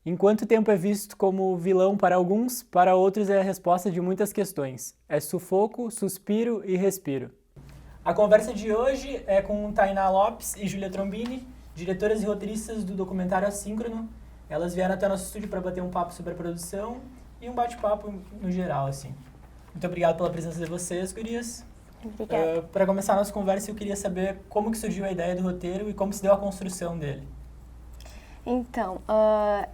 Em quanto tempo é visto como vilão para alguns, para outros é a resposta de muitas questões. É sufoco, suspiro e respiro. A conversa de hoje é com Tainá Lopes e Júlia Trombini, diretoras e roteiristas do documentário Assíncrono. Elas vieram até nosso estúdio para bater um papo sobre a produção e um bate-papo no geral, assim. Muito obrigado pela presença de vocês, gurias. Obrigada. Para começar a nossa conversa, eu queria saber como que surgiu a ideia do roteiro e como se deu a construção dele. Então,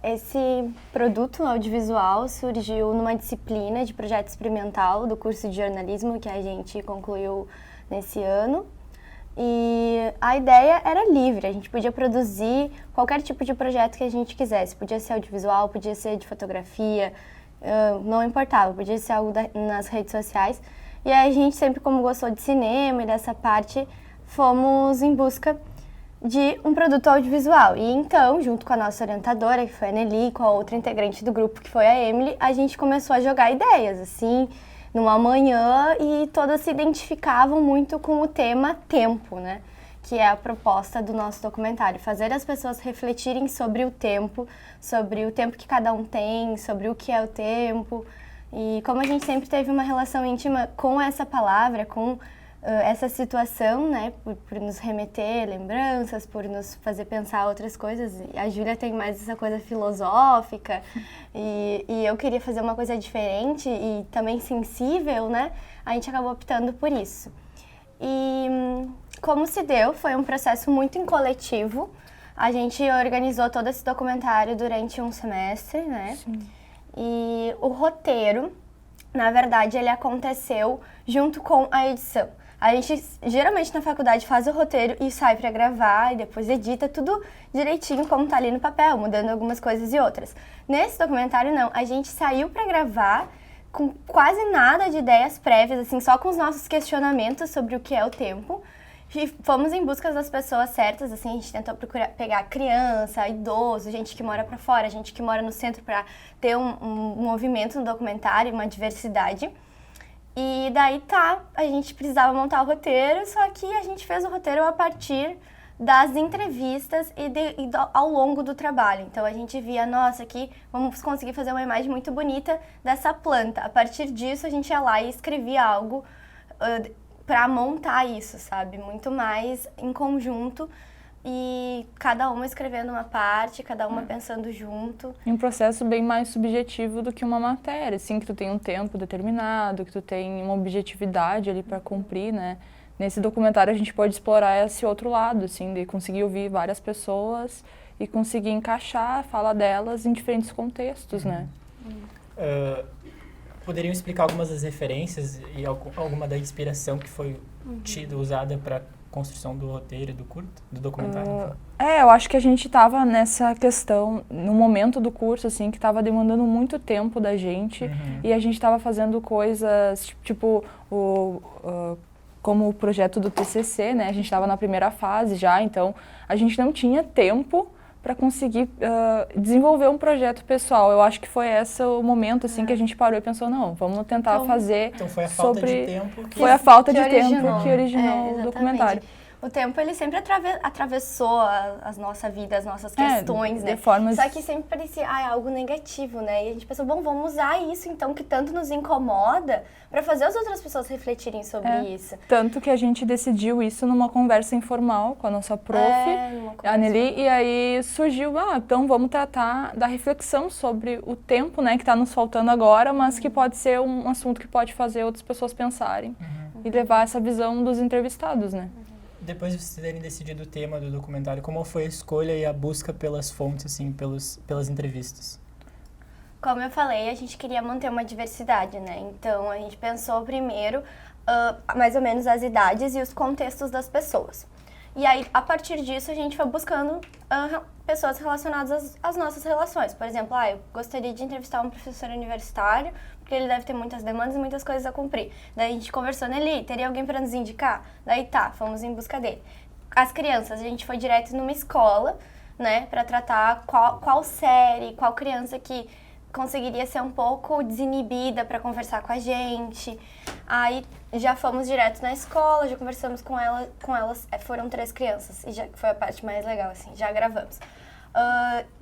esse produto audiovisual surgiu numa disciplina de projeto experimental do curso de jornalismo que a gente concluiu nesse ano. E a ideia era livre, a gente podia produzir qualquer tipo de projeto que a gente quisesse. Podia ser audiovisual, podia ser de fotografia, não importava, podia ser algo nas redes sociais. E aí a gente sempre, como gostou de cinema e dessa parte, fomos em busca de um produto audiovisual. E então, junto com a nossa orientadora, que foi a Nelly, com a outra integrante do grupo, que foi a Emily, a gente começou a jogar ideias, assim, numa manhã, e todas se identificavam muito com o tema tempo, né? Que é a proposta do nosso documentário, fazer as pessoas refletirem sobre o tempo que cada um tem, sobre o que é o tempo. E como a gente sempre teve uma relação íntima com essa palavra, com essa situação, né, por nos remeter lembranças, por nos fazer pensar outras coisas. A Júlia tem mais essa coisa filosófica e eu queria fazer uma coisa diferente e também sensível, né? A gente acabou optando por isso. E como se deu, foi um processo muito em coletivo. A gente organizou todo esse documentário durante um semestre, né? Sim. E o roteiro, na verdade, ele aconteceu junto com a edição. A gente, geralmente, na faculdade faz o roteiro e sai pra gravar e depois edita tudo direitinho como tá ali no papel, mudando algumas coisas e outras. Nesse documentário, não. A gente saiu pra gravar com quase nada de ideias prévias, assim, só com os nossos questionamentos sobre o que é o tempo. E fomos em busca das pessoas certas, assim, a gente tentou procurar pegar criança, idoso, gente que mora pra fora, gente que mora no centro pra ter um movimento no documentário, uma diversidade. E daí a gente precisava montar o roteiro, só que a gente fez o roteiro a partir das entrevistas ao longo do trabalho. Então a gente via, nossa, aqui vamos conseguir fazer uma imagem muito bonita dessa planta. A partir disso a gente ia lá e escrevia algo para montar isso, sabe? Muito mais em conjunto e cada uma escrevendo uma parte, cada uma pensando junto. E um processo bem mais subjetivo do que uma matéria, assim, que tu tem um tempo determinado, que tu tem uma objetividade ali para cumprir, né? Nesse documentário a gente pode explorar esse outro lado, assim, de conseguir ouvir várias pessoas e conseguir encaixar a fala delas em diferentes contextos, né? Poderiam explicar algumas das referências e alguma da inspiração que foi usada para construção do roteiro e do documentário? Eu acho que a gente estava nessa questão, no momento do curso, assim, que estava demandando muito tempo da gente e a gente estava fazendo coisas, tipo, como o projeto do TCC, né? A gente estava na primeira fase já, então a gente não tinha tempo para conseguir desenvolver um projeto pessoal. Eu acho que foi esse o momento, assim, que a gente parou e pensou, não, vamos tentar fazer Então foi a falta de tempo Foi a falta de tempo que originou exatamente. o documentário. O tempo, ele sempre atravessou a nossa vida, as nossas questões, né? Só que sempre parecia algo negativo, né? E a gente pensou, bom, vamos usar isso, então, que tanto nos incomoda, para fazer as outras pessoas refletirem sobre isso. Tanto que a gente decidiu isso numa conversa informal com a nossa prof, a Nelly, e aí surgiu, então vamos tratar da reflexão sobre o tempo, né, que está nos faltando agora, mas que pode ser um assunto que pode fazer outras pessoas pensarem e levar essa visão dos entrevistados, né? Depois de vocês terem decidido o tema do documentário, como foi a escolha e a busca pelas fontes, assim, pelas entrevistas? Como eu falei, a gente queria manter uma diversidade, né? Então, a gente pensou primeiro, mais ou menos, as idades e os contextos das pessoas. E aí, a partir disso, a gente foi buscando pessoas relacionadas às nossas relações. Por exemplo, eu gostaria de entrevistar um professor universitário, porque ele deve ter muitas demandas e muitas coisas a cumprir. Daí a gente conversou nele, teria alguém para nos indicar? Daí fomos em busca dele. As crianças, a gente foi direto numa escola, né, para tratar qual série, qual criança que conseguiria ser um pouco desinibida para conversar com a gente. Aí já fomos direto na escola, já conversamos com elas, foram 3 crianças, e já foi a parte mais legal, assim, já gravamos.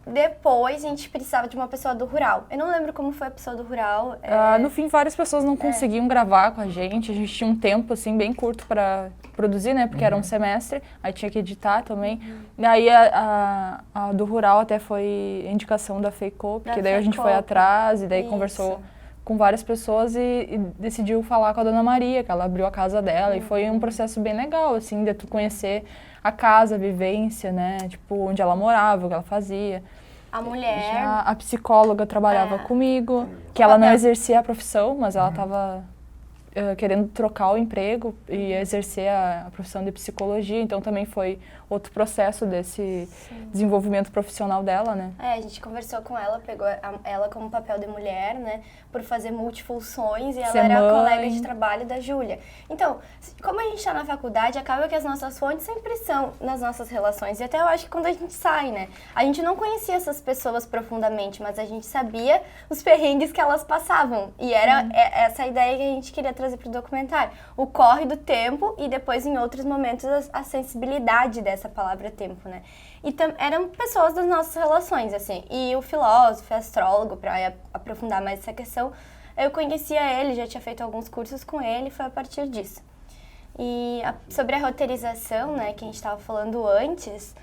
Depois a gente precisava de uma pessoa do rural. Eu não lembro como foi a pessoa do rural. No fim, várias pessoas não conseguiam gravar com a gente tinha um tempo, assim, bem curto para produzir, né? Porque era um semestre, aí tinha que editar também. E aí a do rural até foi indicação da FEICO, porque daí a gente foi atrás e daí conversou com várias pessoas e decidiu falar com a Dona Maria, que ela abriu a casa dela e foi um processo bem legal, assim, de tu conhecer a casa, a vivência, né? Tipo, onde ela morava, o que ela fazia. A mulher... Já a psicóloga trabalhava comigo, que ela não exercia a profissão, mas ela estava querendo trocar o emprego e exercer a profissão de psicologia, então também foi outro processo desse desenvolvimento profissional dela, né? A gente conversou com ela, pegou ela como papel de mulher, né, por fazer multifunções e ela era a colega de trabalho da Júlia. Então, como a gente está na faculdade, acaba que as nossas fontes sempre são nas nossas relações e até eu acho que quando a gente sai, né, a gente não conhecia essas pessoas profundamente, mas a gente sabia os perrengues que elas passavam e era essa ideia que a gente queria trazer para o documentário, o corre do tempo e depois em outros momentos a sensibilidade dessa palavra tempo, né? E eram pessoas das nossas relações, assim. E o filósofo, astrólogo, para aprofundar mais essa questão, eu conhecia ele, já tinha feito alguns cursos com ele, foi a partir disso. E sobre a roteirização, né, que a gente estava falando antes,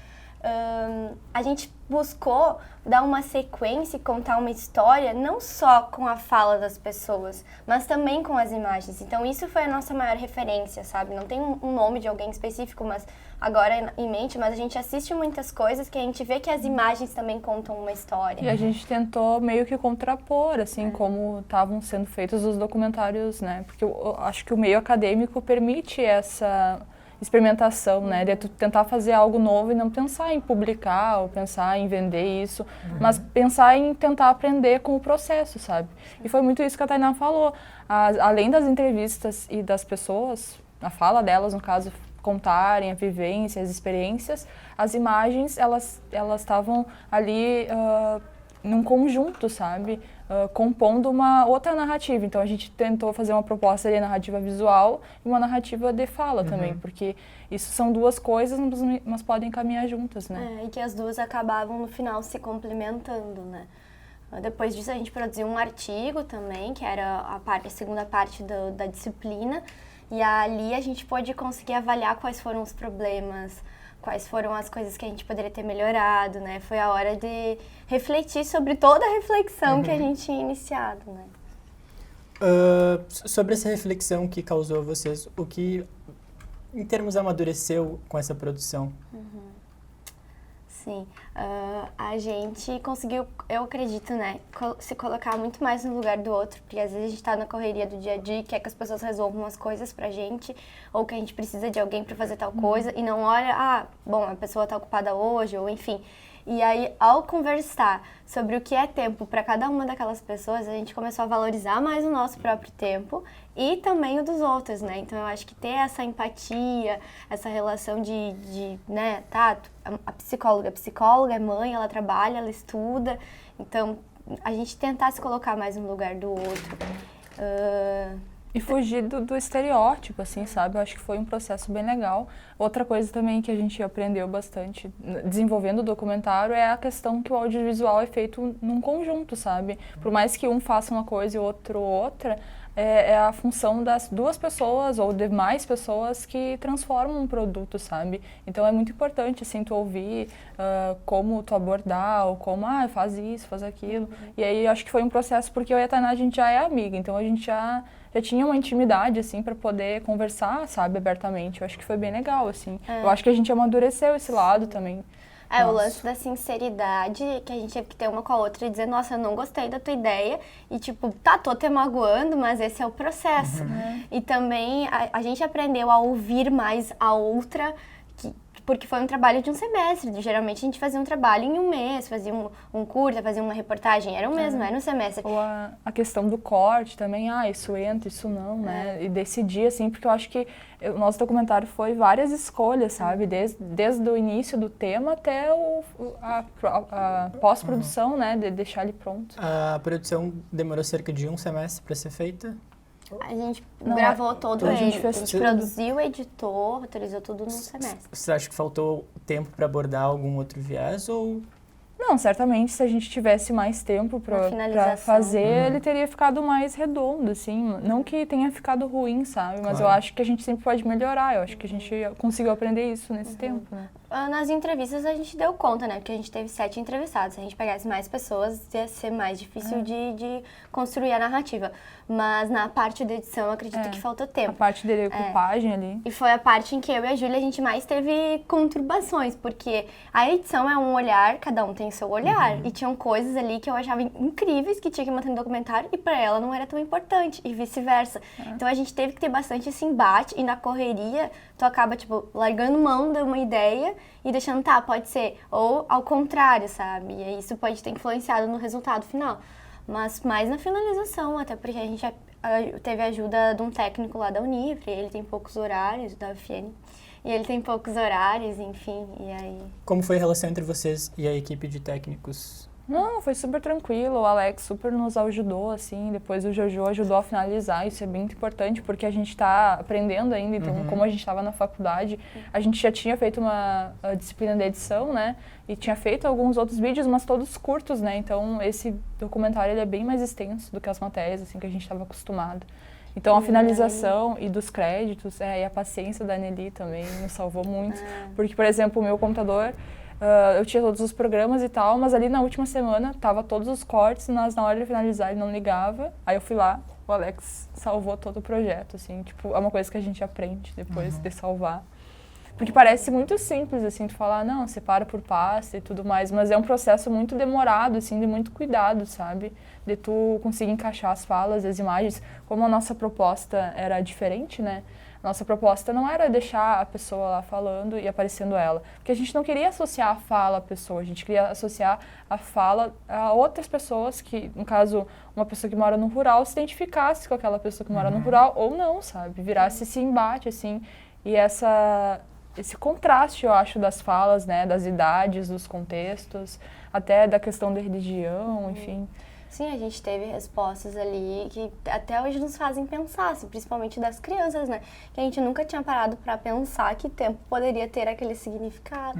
a gente buscou dar uma sequência e contar uma história não só com a fala das pessoas, mas também com as imagens. Então isso foi a nossa maior referência, sabe? Não tem um nome de alguém específico, mas agora em mente, mas a gente assiste muitas coisas que a gente vê que as imagens também contam uma história. E a gente tentou meio que contrapor, assim, como estavam sendo feitos os documentários, né? Porque eu acho que o meio acadêmico permite essa experimentação, né, de tu tentar fazer algo novo e não pensar em publicar ou pensar em vender isso, mas pensar em tentar aprender com o processo, sabe? E foi muito isso que a Tainá falou. Além das entrevistas e das pessoas, a fala delas, no caso, contarem a vivência, as experiências, as imagens, elas estavam ali num conjunto, sabe? Compondo uma outra narrativa. Então a gente tentou fazer uma proposta de narrativa visual e uma narrativa de fala também, porque isso são duas coisas, mas podem caminhar juntas, né? E que as duas acabavam no final se complementando, né? Depois disso a gente produziu um artigo também, que era a segunda parte da disciplina, e ali a gente pôde conseguir avaliar quais foram os problemas, quais foram as coisas que a gente poderia ter melhorado, né? Foi a hora de refletir sobre toda a reflexão que a gente tinha iniciado, né? Sobre essa reflexão que causou a vocês, o que, em termos, amadureceu com essa produção? Sim, a gente conseguiu, eu acredito, né, se colocar muito mais no lugar do outro, porque às vezes a gente tá na correria do dia a dia e quer que as pessoas resolvam as coisas pra gente, ou que a gente precisa de alguém pra fazer tal coisa, e não olha, bom, a pessoa tá ocupada hoje, ou enfim. E aí, ao conversar sobre o que é tempo para cada uma daquelas pessoas, a gente começou a valorizar mais o nosso próprio tempo e também o dos outros, né? Então, eu acho que ter essa empatia, essa relação né, tá, a psicóloga é mãe, ela trabalha, ela estuda, então, a gente tentar se colocar mais no lugar do outro. E fugir do estereótipo, assim, sabe? Eu acho que foi um processo bem legal. Outra coisa também que a gente aprendeu bastante desenvolvendo o documentário é a questão que o audiovisual é feito num conjunto, sabe? Por mais que um faça uma coisa e o outro outra, é a função das duas pessoas ou de mais pessoas que transformam um produto, sabe? Então é muito importante, assim, tu ouvir como tu abordar, ou como, faz isso, faz aquilo. E aí eu acho que foi um processo, porque eu e a Tainá, a gente já é amiga, então a gente já tinha uma intimidade, assim, para poder conversar, sabe, abertamente. Eu acho que foi bem legal, assim. Eu acho que a gente amadureceu esse lado também. O lance da sinceridade, que a gente teve que ter uma com a outra e dizer, nossa, eu não gostei da tua ideia, e tipo, tô te magoando, mas esse é o processo. E também a gente aprendeu a ouvir mais a outra, porque foi um trabalho de um semestre. Geralmente a gente fazia um trabalho em um mês, fazia um curta, fazia uma reportagem, era o mesmo, era um semestre. Ou a questão do corte também, isso entra, isso não, né? E decidir, assim, porque eu acho que o nosso documentário foi várias escolhas, sabe? Desde o início do tema até a pós-produção, né? De deixar ele pronto. A produção demorou cerca de um semestre para ser feita? A gente gravou todo ele, a gente tudo. produziu, editou, roteirizou tudo num semestre. Você acha que faltou tempo para abordar algum outro viés ou Não, certamente se a gente tivesse mais tempo Uma pra fazer, ele teria ficado mais redondo, assim. Não que tenha ficado ruim, sabe? Mas eu acho que a gente sempre pode melhorar. Eu acho que a gente conseguiu aprender isso nesse tempo, né? Nas entrevistas a gente deu conta, né? Porque a gente teve 7 entrevistados. Se a gente pegasse mais pessoas, ia ser mais difícil de construir a narrativa. Mas na parte da edição, eu acredito que faltou tempo. A parte de decupagem ali. E foi a parte em que eu e a Júlia, a gente mais teve conturbações. Porque a edição é um olhar, cada um tem seu olhar. E tinham coisas ali que eu achava incríveis, que tinha que manter no documentário, e pra ela não era tão importante, e vice-versa. Então a gente teve que ter bastante esse embate, e na correria, tu acaba, tipo, largando mão de uma ideia e deixando, tá, pode ser. Ou ao contrário, sabe? E aí isso pode ter influenciado no resultado final. Mas mais na finalização, até porque a gente teve a ajuda de um técnico lá da Unifre, ele tem poucos horários, da UFN, e ele tem poucos horários, enfim, e aí... Como foi a relação entre vocês e a equipe de técnicos? Não, foi super tranquilo, o Alex super nos ajudou, assim, depois o Jojo ajudou a finalizar, isso é bem importante, porque a gente está aprendendo ainda, então como a gente estava na faculdade, a gente já tinha feito uma disciplina de edição, né, e tinha feito alguns outros vídeos, mas todos curtos, né, então esse documentário ele é bem mais extenso do que as matérias, assim, que a gente estava acostumado. Então a finalização e dos créditos, e a paciência da Nelly também nos salvou muito, porque, por exemplo, o meu computador, eu tinha todos os programas e tal, mas ali na última semana tava todos os cortes, mas na hora de finalizar ele não ligava. Aí eu fui lá, o Alex salvou todo o projeto, assim, tipo, é uma coisa que a gente aprende depois de salvar. Porque parece muito simples, assim, tu falar, não, separa por pasta e tudo mais, mas é um processo muito demorado, assim, de muito cuidado, sabe? De tu conseguir encaixar as falas, as imagens. Como a nossa proposta era diferente, né? Nossa proposta não era deixar a pessoa lá falando e aparecendo ela, porque a gente não queria associar a fala à pessoa, a gente queria associar a fala a outras pessoas que, no caso, uma pessoa que mora no rural se identificasse com aquela pessoa que mora no rural ou não, sabe? Virasse esse embate, assim, e esse contraste, eu acho, das falas, né, das idades, dos contextos, até da questão da religião, enfim. Sim, a gente teve respostas ali que até hoje nos fazem pensar, assim, principalmente das crianças, né? Que a gente nunca tinha parado para pensar que tempo poderia ter aquele significado.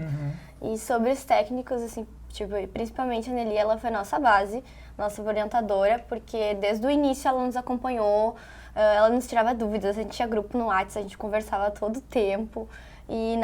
E sobre os técnicos, assim, tipo, principalmente a Nelly, ela foi nossa base, nossa orientadora, porque desde o início ela nos acompanhou, ela nos tirava dúvidas, a gente tinha grupo no WhatsApp, a gente conversava todo o tempo. E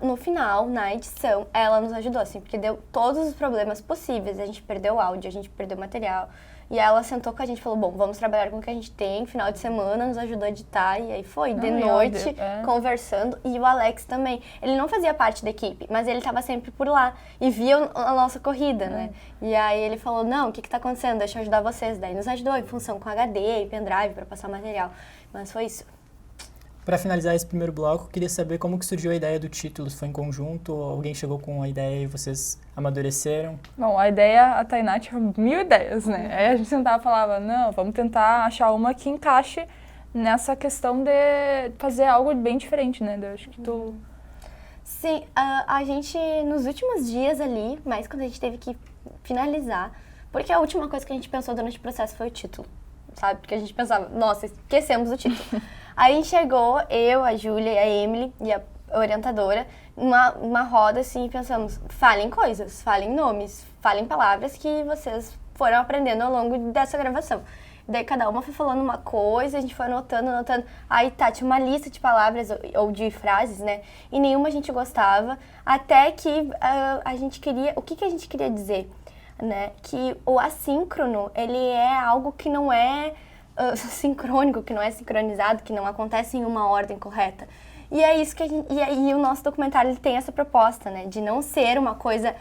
no final, na edição, ela nos ajudou, assim, porque deu todos os problemas possíveis. A gente perdeu o áudio, a gente perdeu o material. E ela sentou com a gente e falou, bom, vamos trabalhar com o que a gente tem. Final de semana, nos ajudou a editar. E aí foi, de noite, conversando. E o Alex também. Ele não fazia parte da equipe, mas ele estava sempre por lá. E via a nossa corrida, né? E aí ele falou, não, o que está acontecendo? Deixa eu ajudar vocês. Daí nos ajudou em função com HD e pendrive para passar material. Mas foi isso. Para finalizar esse primeiro bloco, queria saber como que surgiu a ideia do título. Se foi em conjunto, alguém chegou com a ideia e vocês amadureceram? Bom, a ideia, a Tainá tinha 1000 ideias, né? Aí a gente sentava e falava, não, vamos tentar achar uma que encaixe nessa questão de fazer algo bem diferente, né? Eu acho que tu... Sim, a gente, nos últimos dias ali, mas quando a gente teve que finalizar, porque a última coisa que a gente pensou durante o processo foi o título, sabe? Porque a gente pensava, nossa, esquecemos o título. Aí a gente chegou, eu, a Júlia, a Emily e a orientadora, uma roda assim, e pensamos, falem coisas, falem nomes, falem palavras que vocês foram aprendendo ao longo dessa gravação. Daí cada uma foi falando uma coisa, a gente foi anotando. Aí tinha uma lista de palavras ou de frases, né? E nenhuma a gente gostava, até que a gente queria, o que a gente queria dizer, né? Que o assíncrono, ele é algo que não é sincrônico, que não é sincronizado, que não acontece em uma ordem correta. E é isso que e aí o nosso documentário ele tem essa proposta, né, de não ser uma coisa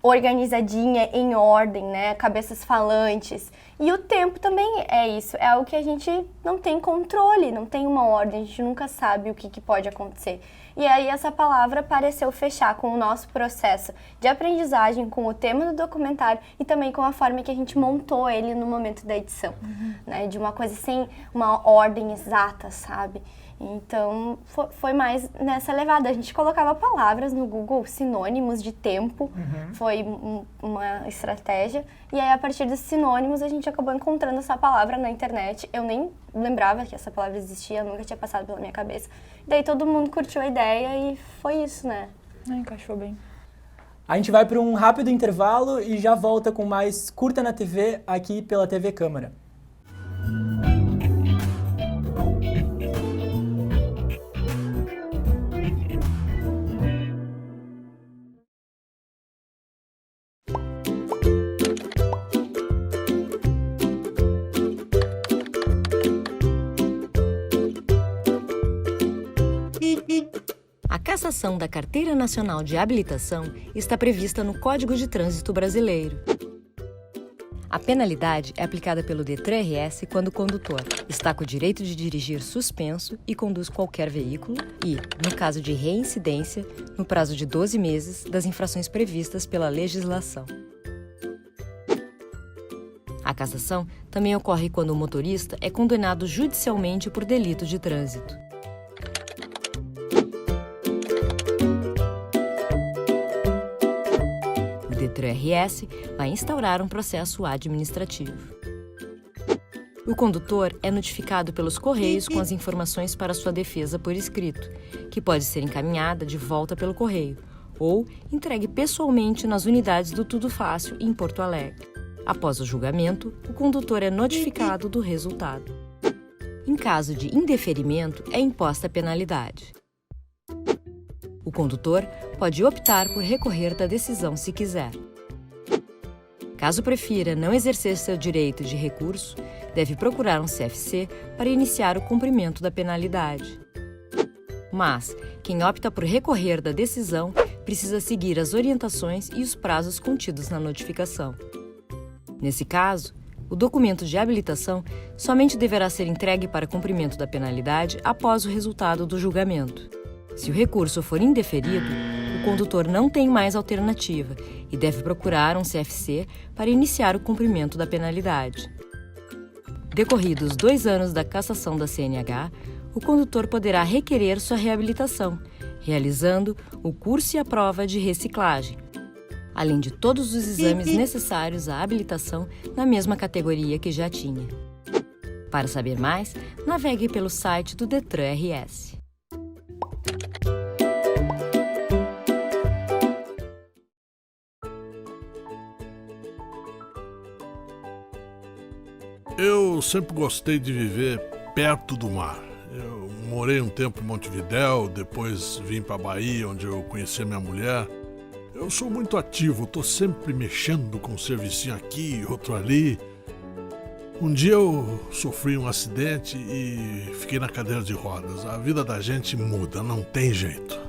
organizadinha, em ordem, né, cabeças falantes. E o tempo também é isso, é algo que a gente não tem controle, não tem uma ordem, a gente nunca sabe o que pode acontecer. E aí essa palavra pareceu fechar com o nosso processo de aprendizagem, com o tema do documentário e também com a forma que a gente montou ele no momento da edição, né? De uma coisa sem uma ordem exata, sabe? Então, foi mais nessa levada. A gente colocava palavras no Google, sinônimos de tempo, foi uma estratégia. E aí, a partir dos sinônimos, a gente acabou encontrando essa palavra na internet. Eu nem lembrava que essa palavra existia, nunca tinha passado pela minha cabeça. Daí todo mundo curtiu a ideia e foi isso, né? Encaixou bem. A gente vai para um rápido intervalo e já volta com mais Curta na TV aqui pela TV Câmara. A cassação da Carteira Nacional de Habilitação está prevista no Código de Trânsito Brasileiro. A penalidade é aplicada pelo DETRAN-RS quando o condutor está com o direito de dirigir suspenso e conduz qualquer veículo e, no caso de reincidência, no prazo de 12 meses das infrações previstas pela legislação. A cassação também ocorre quando o motorista é condenado judicialmente por delito de trânsito. O DETRAN-RS vai instaurar um processo administrativo. O condutor é notificado pelos Correios com as informações para sua defesa por escrito, que pode ser encaminhada de volta pelo correio ou entregue pessoalmente nas unidades do Tudo Fácil em Porto Alegre. Após o julgamento, o condutor é notificado do resultado. Em caso de indeferimento, é imposta a penalidade. O condutor pode optar por recorrer da decisão se quiser. Caso prefira não exercer seu direito de recurso, deve procurar um CFC para iniciar o cumprimento da penalidade. Mas, quem opta por recorrer da decisão precisa seguir as orientações e os prazos contidos na notificação. Nesse caso, o documento de habilitação somente deverá ser entregue para cumprimento da penalidade após o resultado do julgamento. Se o recurso for indeferido, o condutor não tem mais alternativa e deve procurar um CFC para iniciar o cumprimento da penalidade. Decorridos 2 anos da cassação da CNH, o condutor poderá requerer sua reabilitação, realizando o curso e a prova de reciclagem, além de todos os exames necessários à habilitação na mesma categoria que já tinha. Para saber mais, navegue pelo site do DETRAN-RS. Eu sempre gostei de viver perto do mar. Eu morei um tempo em Montevidéu, depois vim para Bahia, onde eu conheci a minha mulher. Eu sou muito ativo, estou sempre mexendo com um servicinho aqui, outro ali. Um dia eu sofri um acidente e fiquei na cadeira de rodas. A vida da gente muda, não tem jeito.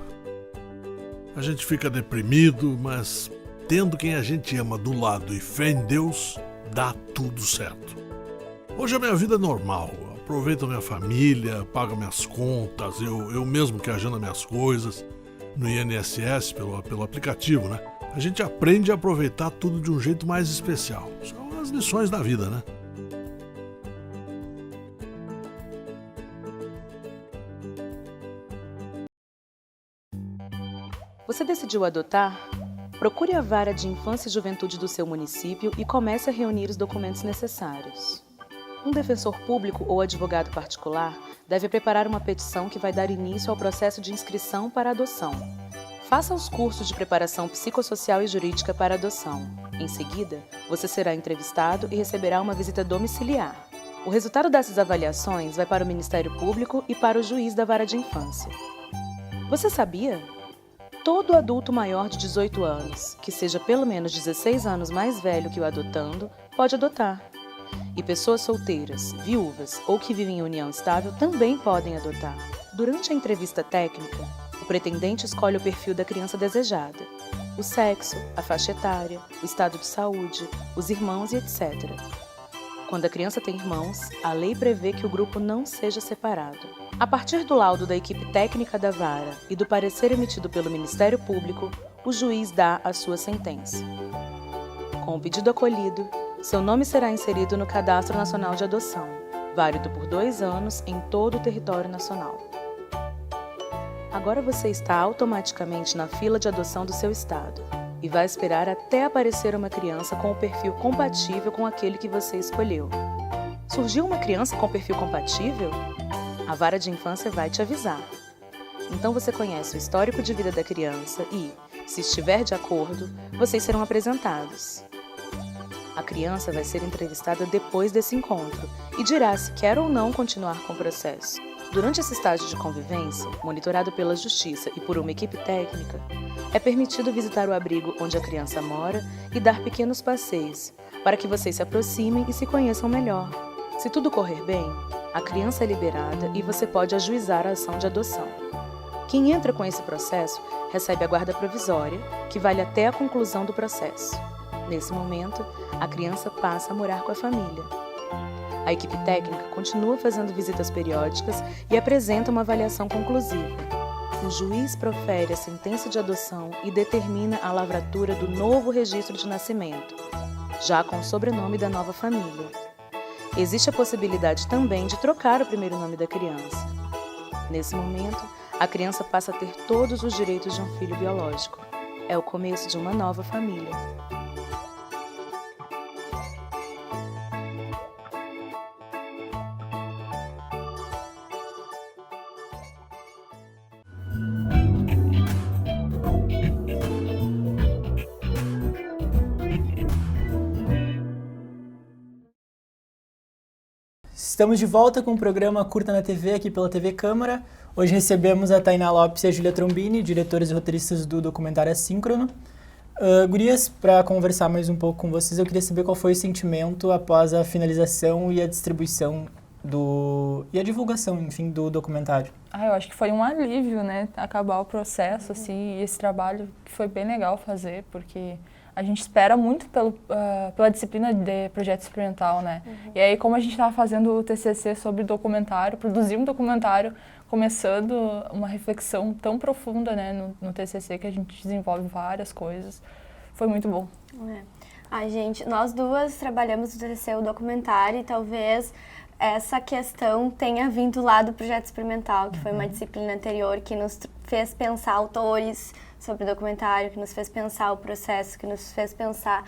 A gente fica deprimido, mas tendo quem a gente ama do lado e fé em Deus, dá tudo certo. Hoje a minha vida é normal, aproveito a minha família, pago minhas contas, eu mesmo que agendo minhas coisas no INSS pelo aplicativo, né? A gente aprende a aproveitar tudo de um jeito mais especial. São as lições da vida, né? Você decidiu adotar? Procure a Vara de Infância e Juventude do seu município e comece a reunir os documentos necessários. Um defensor público ou advogado particular deve preparar uma petição que vai dar início ao processo de inscrição para adoção. Faça os cursos de preparação psicossocial e jurídica para adoção. Em seguida, você será entrevistado e receberá uma visita domiciliar. O resultado dessas avaliações vai para o Ministério Público e para o juiz da Vara de Infância. Você sabia? Todo adulto maior de 18 anos, que seja pelo menos 16 anos mais velho que o adotando, pode adotar. E pessoas solteiras, viúvas ou que vivem em união estável também podem adotar. Durante a entrevista técnica, o pretendente escolhe o perfil da criança desejada, o sexo, a faixa etária, o estado de saúde, os irmãos e etc. Quando a criança tem irmãos, a lei prevê que o grupo não seja separado. A partir do laudo da equipe técnica da Vara e do parecer emitido pelo Ministério Público, o juiz dá a sua sentença. Com o pedido acolhido, seu nome será inserido no Cadastro Nacional de Adoção, válido por 2 anos em todo o território nacional. Agora você está automaticamente na fila de adoção do seu estado e vai esperar até aparecer uma criança com o perfil compatível com aquele que você escolheu. Surgiu uma criança com perfil compatível? A Vara de Infância vai te avisar. Então você conhece o histórico de vida da criança e, Se estiver de acordo, vocês serão apresentados. A criança vai ser entrevistada depois desse encontro e dirá se quer ou não continuar com o processo. Durante esse estágio de convivência, monitorado pela Justiça e por uma equipe técnica, é permitido visitar o abrigo onde a criança mora e dar pequenos passeios, para que vocês se aproximem e se conheçam melhor. Se tudo correr bem, a criança é liberada e você pode ajuizar a ação de adoção. Quem entra com esse processo recebe a guarda provisória, que vale até a conclusão do processo. Nesse momento, a criança passa a morar com a família. A equipe técnica continua fazendo visitas periódicas e apresenta uma avaliação conclusiva. O juiz profere a sentença de adoção e determina a lavratura do novo registro de nascimento, já com o sobrenome da nova família. Existe a possibilidade também de trocar o primeiro nome da criança. Nesse momento, a criança passa a ter todos os direitos de um filho biológico. É o começo de uma nova família. Estamos de volta com o programa Curta na TV, aqui pela TV Câmara. Hoje recebemos a Tainá Lopes e a Júlia Trombini, diretoras e roteiristas do documentário Assíncrono. Gurias, para conversar mais um pouco com vocês, eu queria saber qual foi o sentimento após a finalização e a distribuição e a divulgação, enfim, do documentário. Eu acho que foi um alívio, né, acabar o processo, assim, e esse trabalho que foi bem legal fazer, porque a gente espera muito pela disciplina de projeto experimental, né? E aí, como a gente estava fazendo o TCC sobre documentário, produzir um documentário, começando uma reflexão tão profunda, né, no TCC, que a gente desenvolve várias coisas, foi muito bom. Nós duas trabalhamos no TCC o documentário e talvez essa questão tenha vindo lá do projeto experimental, que foi uma disciplina anterior que nos fez pensar autores sobre o documentário, que nos fez pensar o processo, que nos fez pensar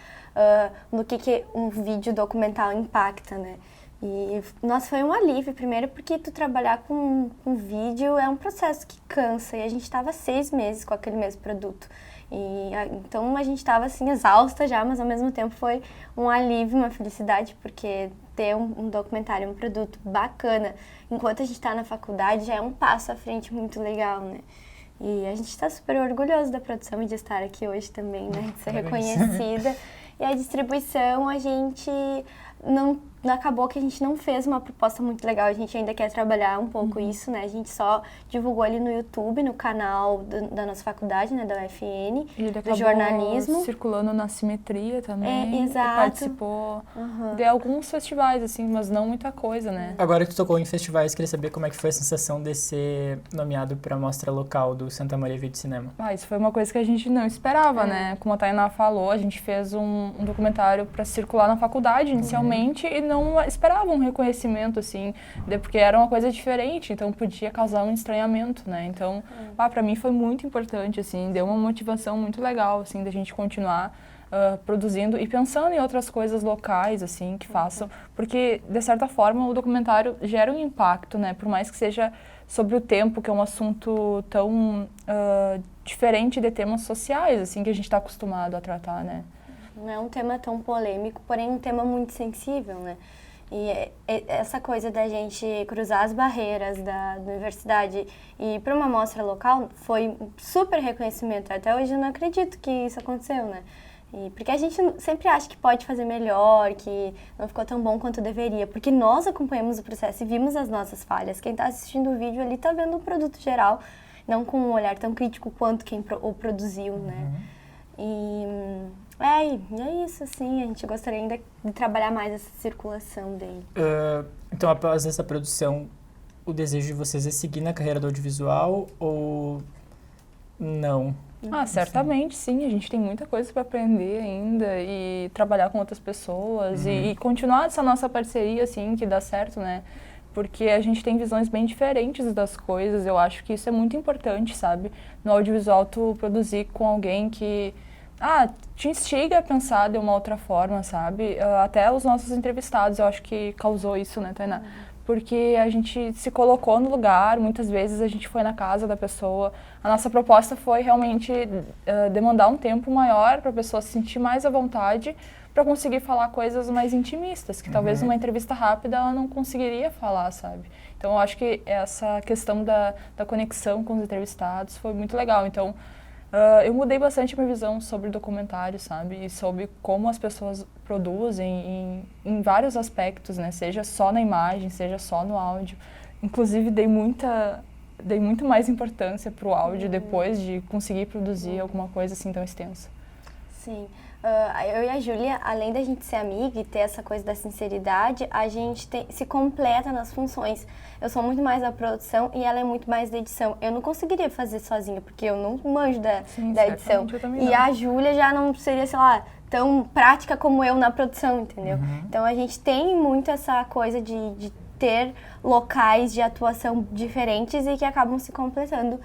no que um vídeo documental impacta, né? E, nossa, foi um alívio, primeiro porque tu trabalhar com vídeo é um processo que cansa, e a gente estava 6 meses com aquele mesmo produto. Então a gente estava assim, exausta já, mas ao mesmo tempo foi um alívio, uma felicidade, porque ter um documentário, um produto bacana, enquanto a gente está na faculdade, já é um passo à frente muito legal, né? E a gente está super orgulhoso da produção e de estar aqui hoje também, né? De ser reconhecida. E a distribuição, a gente acabou que a gente não fez uma proposta muito legal, a gente ainda quer trabalhar um pouco isso, né? A gente só divulgou ali no YouTube, no canal da nossa faculdade, né, da UFN, do jornalismo. Circulando na Simetria também. Exato. E participou de alguns festivais, assim, mas não muita coisa, né? Agora que tu tocou em festivais, queria saber como é que foi a sensação de ser nomeado para a mostra local do Santa Maria Vídeo Cinema. Isso foi uma coisa que a gente não esperava, né? Como a Tainá falou, a gente fez um documentário para circular na faculdade inicialmente e não esperava um reconhecimento, assim, porque era uma coisa diferente, então podia causar um estranhamento, né? Então, para mim foi muito importante, assim, deu uma motivação muito legal, assim, da gente continuar produzindo e pensando em outras coisas locais, assim, que façam, porque, de certa forma, o documentário gera um impacto, né? Por mais que seja sobre o tempo, que é um assunto tão diferente de temas sociais, assim, que a gente está acostumado a tratar, né? Não é um tema tão polêmico, porém um tema muito sensível, né? E essa coisa da gente cruzar as barreiras da universidade e ir para uma mostra local foi um super reconhecimento. Até hoje eu não acredito que isso aconteceu, né? Porque a gente sempre acha que pode fazer melhor, que não ficou tão bom quanto deveria, porque nós acompanhamos o processo e vimos as nossas falhas. Quem está assistindo o vídeo ali está vendo o produto geral, não com um olhar tão crítico quanto quem o produziu, né? E é isso, assim, a gente gostaria ainda de trabalhar mais essa circulação dele. Então, após essa produção, o desejo de vocês é seguir na carreira do audiovisual ou não? Certamente, sim. A gente tem muita coisa para aprender ainda e trabalhar com outras pessoas e continuar essa nossa parceria, assim, que dá certo, né? Porque a gente tem visões bem diferentes das coisas. Eu acho que isso é muito importante, sabe? No audiovisual, tu produzir com alguém que te instiga a pensar de uma outra forma, sabe? Até os nossos entrevistados, eu acho que causou isso, né, Tainá? porque a gente se colocou no lugar, muitas vezes a gente foi na casa da pessoa. A nossa proposta foi realmente demandar um tempo maior para a pessoa se sentir mais à vontade, para conseguir falar coisas mais intimistas, que talvez numa entrevista rápida ela não conseguiria falar, sabe? Então eu acho que essa questão da conexão com os entrevistados foi muito legal. Então eu mudei bastante a minha visão sobre documentário, sabe? E sobre como as pessoas produzem em vários aspectos, né? Seja só na imagem, seja só no áudio. Inclusive dei muito mais importância pro áudio depois de conseguir produzir alguma coisa assim tão extensa. Sim. Eu e a Júlia, além da gente ser amiga e ter essa coisa da sinceridade, a gente se completa nas funções. Eu sou muito mais da produção e ela é muito mais da edição. Eu não conseguiria fazer sozinha, porque eu não manjo da edição. E a Júlia já não seria, sei lá, tão prática como eu na produção, entendeu? Então a gente tem muito essa coisa de ter locais de atuação diferentes e que acabam se completando.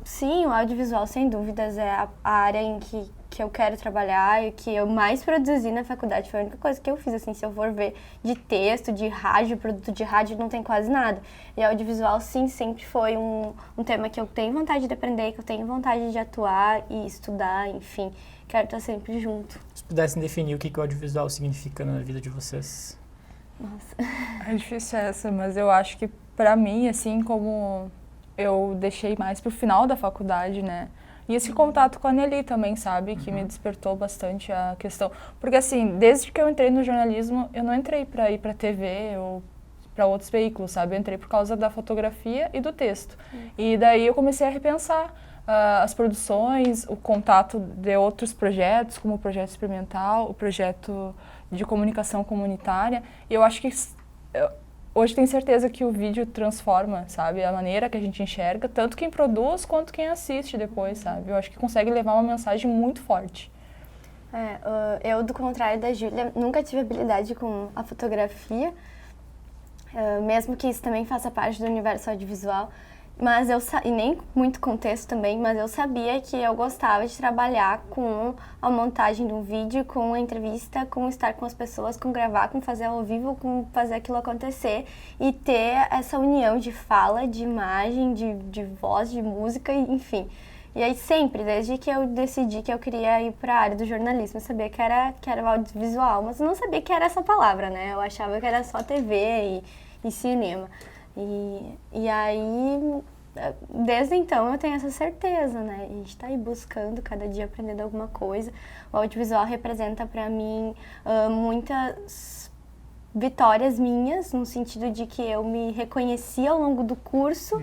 Sim, o audiovisual, sem dúvidas, é a área em que eu quero trabalhar e que eu mais produzi na faculdade. Foi a única coisa que eu fiz, assim, se eu for ver de texto, de rádio, produto de rádio, não tem quase nada. E audiovisual, sim, sempre foi um tema que eu tenho vontade de aprender, que eu tenho vontade de atuar e estudar, enfim. Quero estar sempre junto. Se pudessem definir o que o audiovisual significa na vida de vocês? Nossa. É difícil essa, mas eu acho que pra mim, assim, como eu deixei mais pro final da faculdade, né? E esse contato com a Nelly também, sabe? Que me despertou bastante a questão. Porque, assim, desde que eu entrei no jornalismo, eu não entrei pra ir pra TV ou pra outros veículos, sabe? Eu entrei por causa da fotografia e do texto. E daí eu comecei a repensar as produções, o contato de outros projetos, como o projeto experimental, o projeto de comunicação comunitária. E eu acho que hoje tenho certeza que o vídeo transforma, sabe? A maneira que a gente enxerga, tanto quem produz quanto quem assiste depois, sabe? Eu acho que consegue levar uma mensagem muito forte. Eu, do contrário da Júlia, nunca tive habilidade com a fotografia, mesmo que isso também faça parte do universo audiovisual. Mas e nem muito contexto também, mas eu sabia que eu gostava de trabalhar com a montagem de um vídeo, com a entrevista, com estar com as pessoas, com gravar, com fazer ao vivo, com fazer aquilo acontecer e ter essa união de fala, de imagem, de voz, de música, enfim. E aí sempre, desde que eu decidi que eu queria ir para a área do jornalismo, eu sabia que era o audiovisual, mas eu não sabia que era essa palavra, né? Eu achava que era só TV e cinema. E aí, desde então, eu tenho essa certeza, né? A gente está aí buscando, cada dia aprendendo alguma coisa. O audiovisual representa para mim muitas vitórias minhas, no sentido de que eu me reconheci ao longo do curso,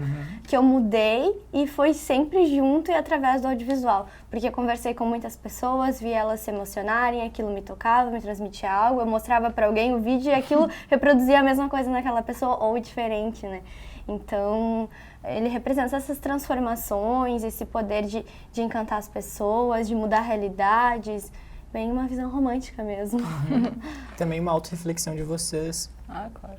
que eu mudei e foi sempre junto e através do audiovisual. Porque eu conversei com muitas pessoas, vi elas se emocionarem, aquilo me tocava, me transmitia algo, eu mostrava para alguém o vídeo e aquilo reproduzia a mesma coisa naquela pessoa ou diferente, né? Então, ele representa essas transformações, esse poder de encantar as pessoas, de mudar realidades. Bem uma visão romântica mesmo. Também uma autorreflexão de vocês. Claro.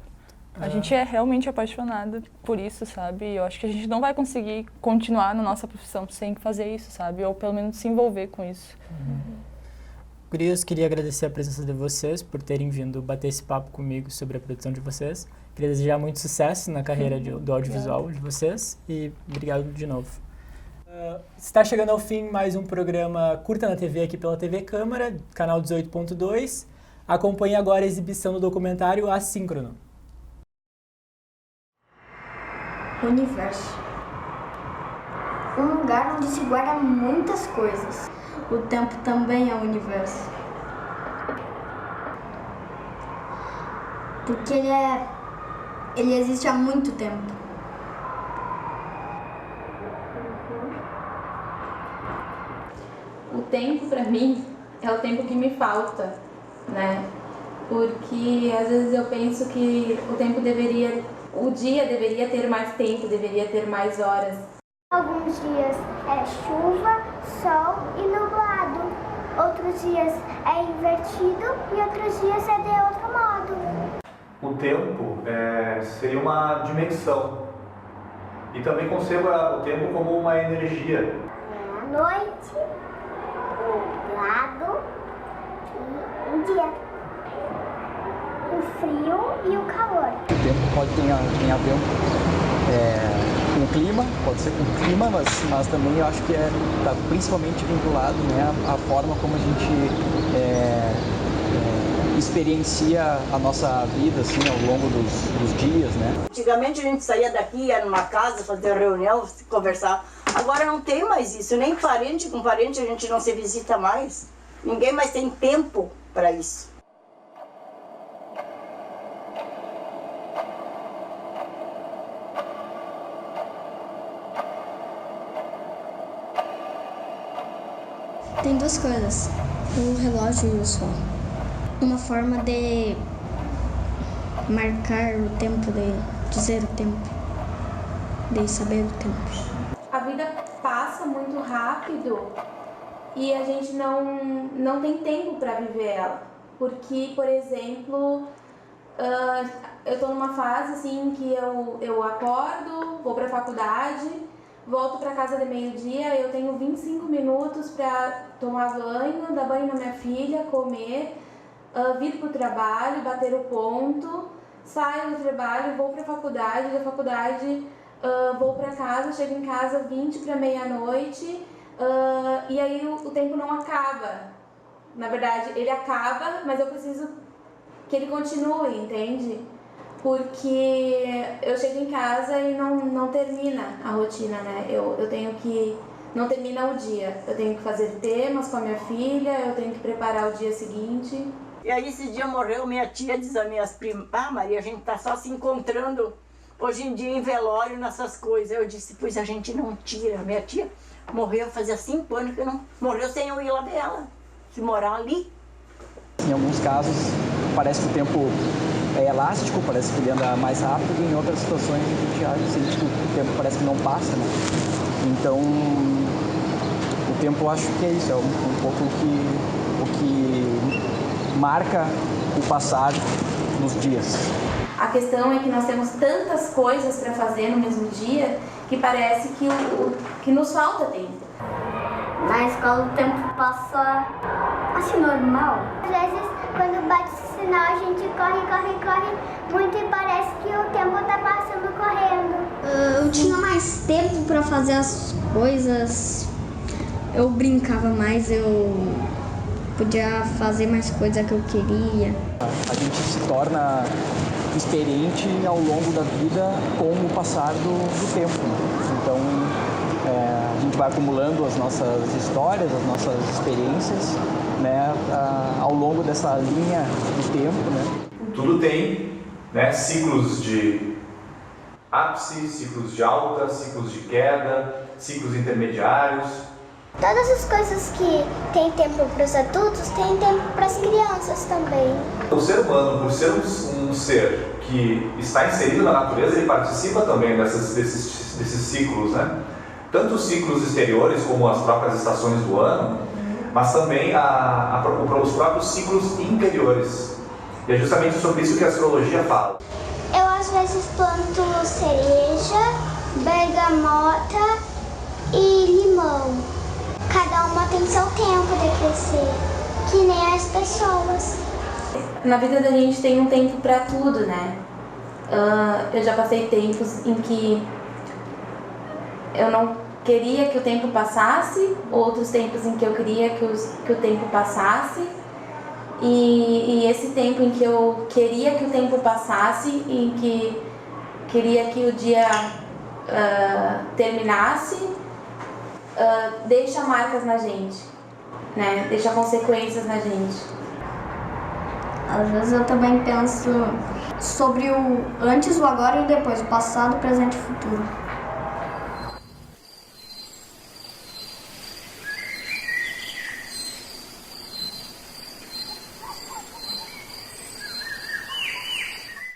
A gente é realmente apaixonada por isso, sabe? E eu acho que a gente não vai conseguir continuar na nossa profissão sem fazer isso, sabe? Ou pelo menos se envolver com isso. Gurias, queria agradecer a presença de vocês por terem vindo bater esse papo comigo sobre a produção de vocês. Queria desejar muito sucesso na carreira do audiovisual de vocês e obrigado de novo. Está chegando ao fim mais um programa Curta na TV aqui pela TV Câmara, canal 18.2. Acompanhe agora a exibição do documentário Assíncrono. Universo. Um lugar onde se guarda muitas coisas. O tempo também é o universo. Porque ele existe há muito tempo. O tempo, pra mim, é o tempo que me falta, né? Porque às vezes eu penso que o dia deveria ter mais tempo, deveria ter mais horas. Alguns dias é chuva, sol e nublado. Outros dias é invertido e outros dias é de outro modo. O tempo seria uma dimensão. E também concebo o tempo como uma energia. É a noite, nublado e um dia. O frio frio e o calor. O tempo pode ter a ver com o clima, pode ser com o clima, mas também eu acho que está principalmente vinculado, né, à forma como a gente experiencia a nossa vida assim, ao longo dos dias, né? Antigamente a gente saía daqui, ia numa casa, fazer reunião, conversar. Agora não tem mais isso, nem parente com parente a gente não se visita mais. Ninguém mais tem tempo para isso. Tem duas coisas, o relógio e o sol. Uma forma de marcar o tempo, de dizer o tempo, de saber o tempo. A vida passa muito rápido e a gente não tem tempo para viver ela. Porque, por exemplo, eu estou numa fase assim que eu acordo, vou para a faculdade, volto para casa de meio-dia, eu tenho 25 minutos para tomar banho, dar banho na minha filha, comer, vir para o trabalho, bater o ponto, saio do trabalho, vou para a faculdade, da faculdade vou para casa, chego em casa 20 para meia-noite, e aí o tempo não acaba. Na verdade, ele acaba, mas eu preciso que ele continue, entende? Porque eu chego em casa e não termina a rotina, né? Eu tenho que... Não termina o dia. Eu tenho que fazer temas com a minha filha, eu tenho que preparar o dia seguinte. E aí esse dia morreu minha tia, diz as minhas primas, Maria, a gente tá só se encontrando hoje em dia em velório, nessas coisas. Eu disse, pois a gente não tira. Minha tia morreu fazia 5 anos que não... Morreu sem eu ir lá ver ela, se morar ali. Em alguns casos, parece que o tempo é elástico, parece que ele anda mais rápido, e em outras situações a gente sente que o tempo parece que não passa, né? Então, o tempo eu acho que é isso, é um pouco o que marca o passar nos dias. A questão é que nós temos tantas coisas para fazer no mesmo dia que parece que nos falta tempo. Na escola o tempo passa assim, normal. Às vezes, quando bate o sinal, a gente corre muito e parece que o tempo tá passando correndo. Eu tinha mais tempo para fazer as coisas, eu brincava mais, eu podia fazer mais coisas que eu queria. A gente se torna experiente ao longo da vida com o passar do tempo, né? Então, a gente vai acumulando as nossas histórias, as nossas experiências, né, ao longo dessa linha do tempo, né? Tudo tem, né, ciclos de ápice, ciclos de alta, ciclos de queda, ciclos intermediários. Todas as coisas que tem tempo para os adultos, tem tempo para as crianças também. O ser humano, por ser um ser que está inserido na natureza, ele participa também desses ciclos, né? Tanto os ciclos exteriores, como as próprias estações do ano, mas também os próprios ciclos interiores. E é justamente sobre isso que a astrologia fala. Eu às vezes planto cereja, bergamota e limão. Cada uma tem seu tempo de crescer, que nem as pessoas. Na vida da gente tem um tempo para tudo, né? Eu já passei tempos em que eu não queria que o tempo passasse, outros tempos em que eu queria que o tempo passasse, e esse tempo em que eu queria que o tempo passasse, em que queria que o dia terminasse, deixa marcas na gente, né? Deixa consequências na gente. Às vezes eu também penso sobre o antes, o agora e o depois, o passado, o presente e o futuro.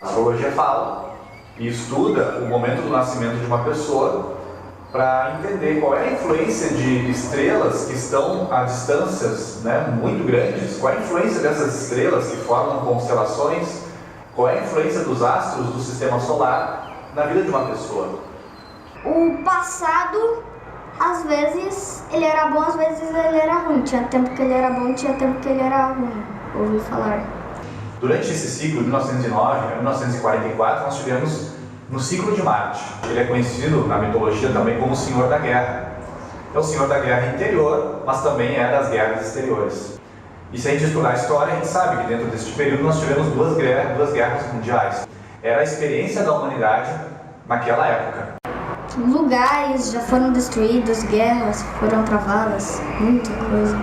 A astrologia fala e estuda o momento do nascimento de uma pessoa para entender qual é a influência de estrelas que estão a distâncias, né, muito grandes, qual é a influência dessas estrelas que formam constelações, qual é a influência dos astros do sistema solar na vida de uma pessoa. O passado, às vezes, ele era bom, às vezes ele era ruim. Tinha tempo que ele era bom, tinha tempo que ele era ruim. Ouvi falar. Durante esse ciclo, de 1909 a 1944, nós tivemos no ciclo de Marte. Ele é conhecido na mitologia também como o Senhor da Guerra. É o Senhor da Guerra interior, mas também é das guerras exteriores. E se a gente estudar a história, a gente sabe que dentro deste período nós tivemos duas guerras mundiais. Era a experiência da humanidade naquela época. Lugares já foram destruídos, guerras foram travadas, muita coisa.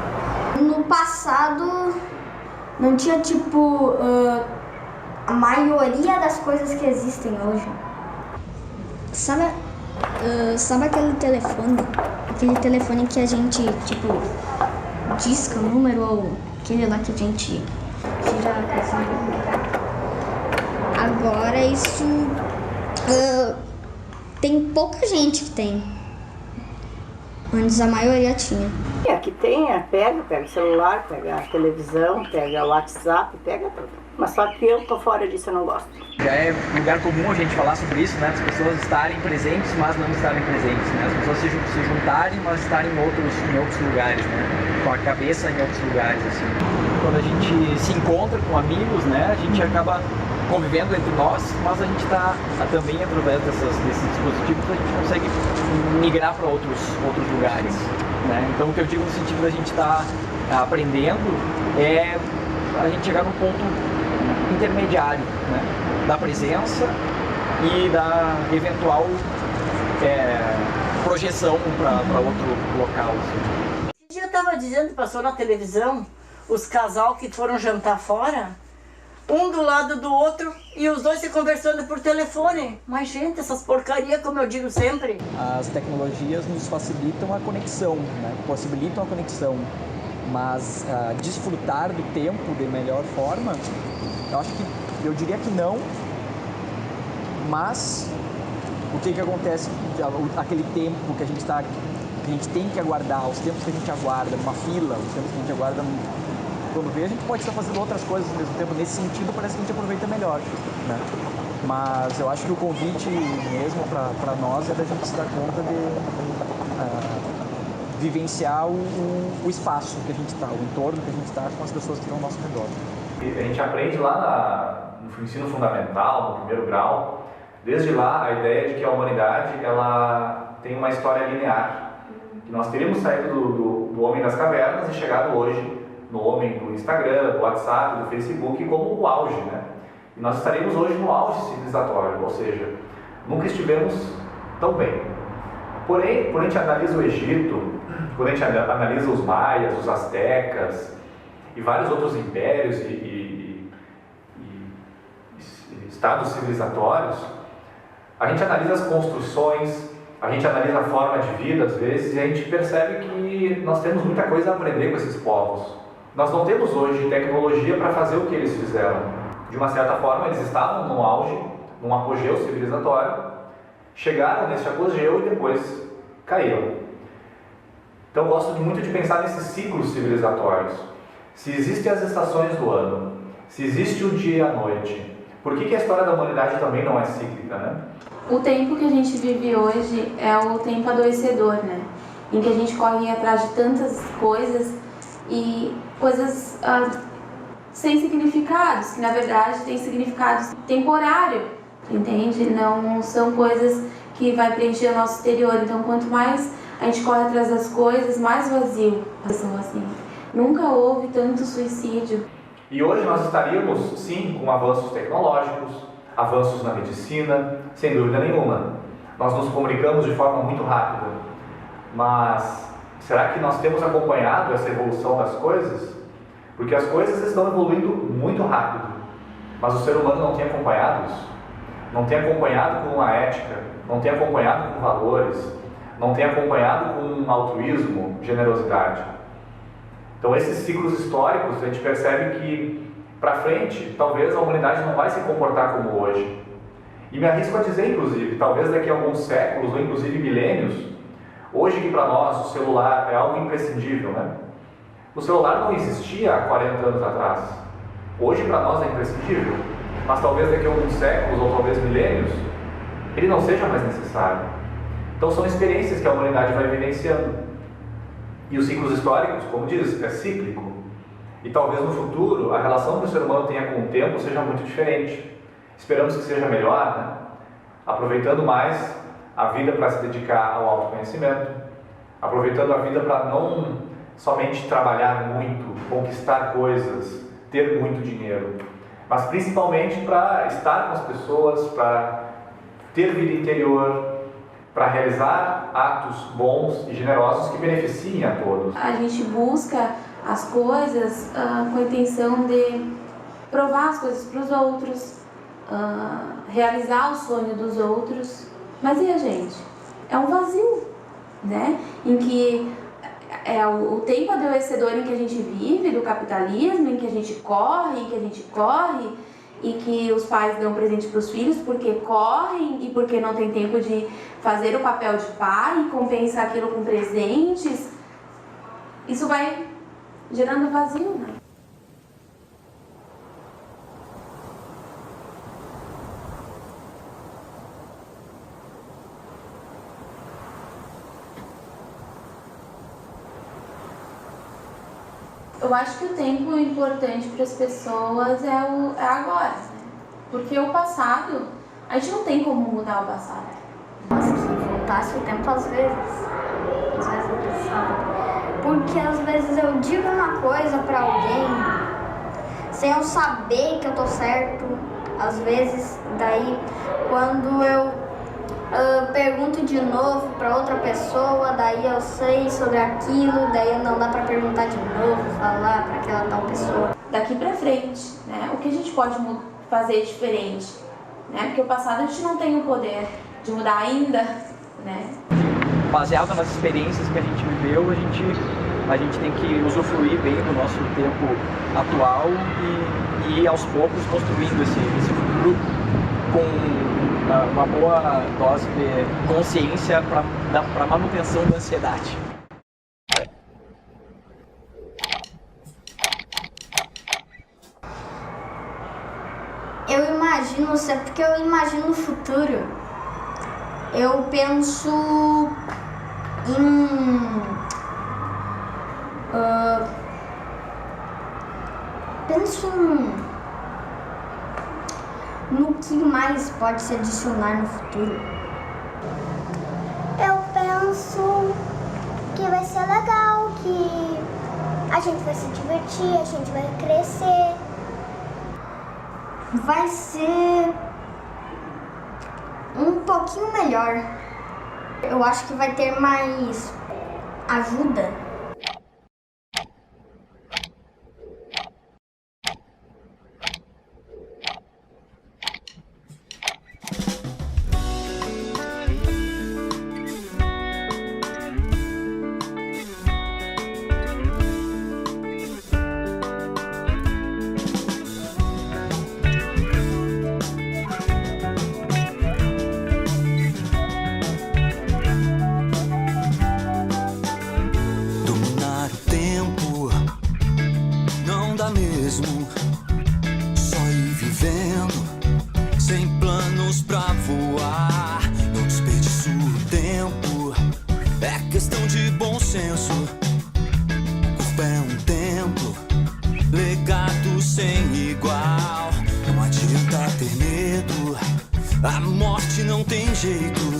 No passado não tinha a maioria das coisas que existem hoje. Sabe aquele telefone? Aquele telefone que a gente, disca o número ou aquele lá que a gente tira a coisa. Agora isso tem pouca gente que tem. Antes a maioria tinha. Aqui tem, pega o celular, pega a televisão, pega o WhatsApp, pega tudo. Mas só que eu tô fora disso, eu não gosto. Já é lugar comum a gente falar sobre isso, né? As pessoas estarem presentes, mas não estarem presentes, né? As pessoas se juntarem, mas estarem em outros lugares, né? Com a cabeça em outros lugares, assim. Quando a gente se encontra com amigos, né? A gente acaba convivendo entre nós, mas a gente está também, através desses dispositivos, a gente consegue migrar para outros lugares, né? Então, o que eu digo no sentido da gente estar aprendendo é a gente chegar num ponto intermediário, né? Da presença e da eventual projeção para outro local. Assim. Esse dia eu estava dizendo, passou na televisão, os casal que foram jantar fora, um do lado do outro e os dois se conversando por telefone. Mas, gente, essas porcarias, como eu digo sempre. As tecnologias nos facilitam a conexão, né? Possibilitam a conexão. Mas desfrutar do tempo de melhor forma, eu diria que não. Mas o que acontece? Aquele tempo que a gente tem que aguardar, os tempos que a gente aguarda numa fila, os tempos que a gente aguarda quando vê, a gente pode estar fazendo outras coisas ao mesmo tempo. Nesse sentido, parece que a gente aproveita melhor, né? Mas eu acho que o convite mesmo para nós é da gente se dar conta de vivenciar o espaço que a gente está, o entorno que a gente está com as pessoas que estão ao nosso redor. A gente aprende lá no ensino fundamental, no primeiro grau, desde lá a ideia de que a humanidade ela tem uma história linear. Que nós teríamos saído do homem das cavernas e chegado hoje no homem do Instagram, do WhatsApp, do Facebook como o auge, né? E nós estaremos hoje no auge civilizatório, ou seja, nunca estivemos tão bem. Porém, quando a gente analisa o Egito, quando a gente analisa os maias, os astecas e vários outros impérios e estados civilizatórios, a gente analisa as construções, a gente analisa a forma de vida às vezes e a gente percebe que nós temos muita coisa a aprender com esses povos. Nós não temos hoje tecnologia para fazer o que eles fizeram. De uma certa forma, eles estavam no auge, num apogeu civilizatório, chegaram nesse apogeu e depois caíram. Então eu gosto muito de pensar nesses ciclos civilizatórios. Se existem as estações do ano, se existe o dia e a noite, por que a história da humanidade também não é cíclica, né? O tempo que a gente vive hoje é o tempo adoecedor, né? Em que a gente corre atrás de tantas coisas e coisas sem significados, que na verdade têm significados temporário, entende? Não são coisas que vai preencher o nosso exterior. Então, quanto mais a gente corre atrás das coisas, mais vazio são assim. Nunca houve tanto suicídio. E hoje nós estaríamos, sim, com avanços tecnológicos, avanços na medicina, sem dúvida nenhuma. Nós nos comunicamos de forma muito rápida, mas será que nós temos acompanhado essa evolução das coisas? Porque as coisas estão evoluindo muito rápido, mas o ser humano não tem acompanhado isso. Não tem acompanhado com a ética, não tem acompanhado com valores, não tem acompanhado com altruísmo, generosidade. Então esses ciclos históricos, a gente percebe que para frente, talvez a humanidade não vai se comportar como hoje. E me arrisco a dizer, inclusive, talvez daqui a alguns séculos, ou inclusive milênios, hoje que para nós o celular é algo imprescindível, né? O celular não existia há 40 anos atrás. Hoje para nós é imprescindível, mas talvez daqui a alguns séculos, ou talvez milênios, ele não seja mais necessário. Então são experiências que a humanidade vai vivenciando. E os ciclos históricos, como diz, é cíclico. E talvez no futuro a relação que o ser humano tenha com o tempo seja muito diferente. Esperamos que seja melhor, né? Aproveitando mais a vida para se dedicar ao autoconhecimento, aproveitando a vida para não somente trabalhar muito, conquistar coisas, ter muito dinheiro, mas principalmente para estar com as pessoas, para ter vida interior, para realizar atos bons e generosos que beneficiem a todos. A gente busca as coisas com a intenção de provar as coisas para os outros, realizar o sonho dos outros, mas e a gente? É um vazio, né? Em que é o tempo adoecedor em que a gente vive, do capitalismo, em que a gente corre, e que os pais dão presente para os filhos porque correm e porque não tem tempo de fazer o papel de pai e compensar aquilo com presentes. Isso vai gerando vazio, né? Eu acho que o tempo importante para as pessoas é agora, né? Porque o passado, a gente não tem como mudar o passado. Se voltasse o tempo às vezes eu pensava. Porque às vezes eu digo uma coisa para alguém sem eu saber que eu tô certo. Às vezes, daí quando eu pergunto de novo para outra pessoa, daí eu sei sobre aquilo, daí não dá para perguntar de novo, falar para aquela tal pessoa. Daqui para frente, né? O que a gente pode fazer diferente, né? Porque o passado a gente não tem o poder de mudar ainda, né? Baseado nas experiências que a gente viveu, a gente tem que usufruir bem do nosso tempo atual e aos poucos construindo esse futuro com uma boa dose de consciência para manutenção da ansiedade. Eu imagino, porque eu imagino o futuro. Eu penso em... no que mais pode se adicionar no futuro. Eu penso que vai ser legal, que a gente vai se divertir, a gente vai crescer. Vai ser um pouquinho melhor. Eu acho que vai ter mais ajuda. Só ir vivendo, sem planos pra voar. Não desperdiço o tempo, é questão de bom senso. O corpo é um templo, legado sem igual. Não adianta ter medo, a morte não tem jeito.